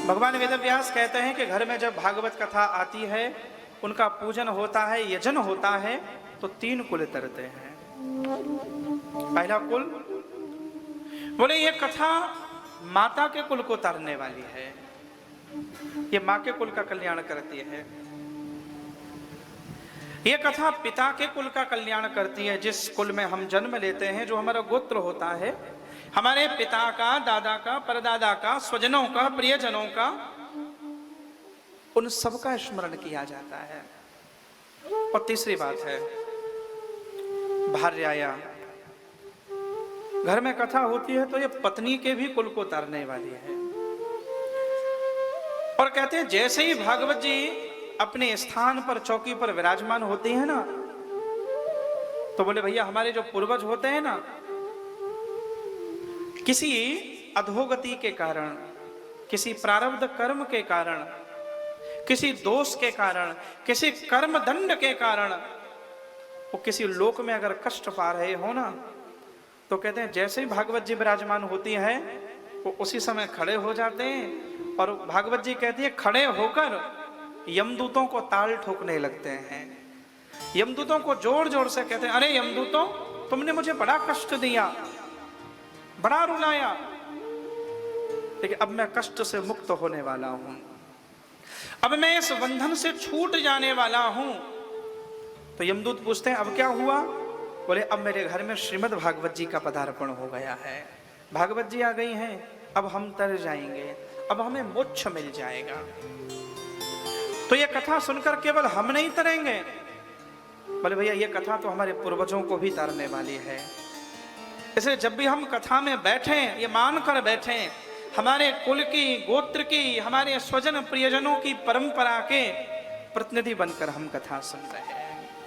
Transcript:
भगवान वेदव्यास कहते हैं कि घर में जब भागवत कथा आती है, उनका पूजन होता है, यजन होता है, तो 3 कुल तरते हैं। पहला कुल, बोले ये कथा माता के कुल को तरने वाली है, ये मां के कुल का कल्याण करती है। ये कथा पिता के कुल का कल्याण करती है, जिस कुल में हम जन्म लेते हैं, जो हमारा गोत्र होता है, हमारे पिता का, दादा का, परदादा का, स्वजनों का, प्रियजनों का, उन सबका स्मरण किया जाता है। और तीसरी बात है भार्याया, घर में कथा होती है तो ये पत्नी के भी कुल को तारने वाली है। और कहते हैं जैसे ही भागवत जी अपने स्थान पर, चौकी पर विराजमान होती है ना, तो बोले भैया हमारे जो पूर्वज होते हैं ना, किसी अधोगति के कारण, किसी प्रारब्ध कर्म के कारण, किसी दोष के कारण, किसी कर्म दंड के कारण वो किसी लोक में अगर कष्ट पा रहे हो ना, तो कहते हैं जैसे ही भागवत जी विराजमान होती है वो उसी समय खड़े हो जाते हैं। और भागवत जी कहती है खड़े होकर यमदूतों को ताल ठोकने लगते हैं। यमदूतों को जोर जोर से कहते हैं, अरे यमदूतों, तुमने मुझे बड़ा कष्ट दिया, बड़ा रुलाया, लेकिन अब मैं कष्ट से मुक्त होने वाला हूं, अब मैं इस बंधन से छूट जाने वाला हूं। तो यमदूत पूछते हैं अब क्या हुआ? बोले अब मेरे घर में श्रीमद् भागवत जी का पदार्पण हो गया है, भागवत जी आ गई हैं, अब हम तर जाएंगे, अब हमें मोक्ष मिल जाएगा। तो ये कथा सुनकर केवल हम नहीं तरेंगे, बोले भैया ये कथा तो हमारे पूर्वजों को भी तारने वाली है। इसलिए जब भी हम कथा में बैठें, ये मानकर बैठें हमारे कुल की, गोत्र की, हमारे स्वजन प्रियजनों की परंपरा के प्रतिनिधि बनकर हम कथा सुन रहे हैं।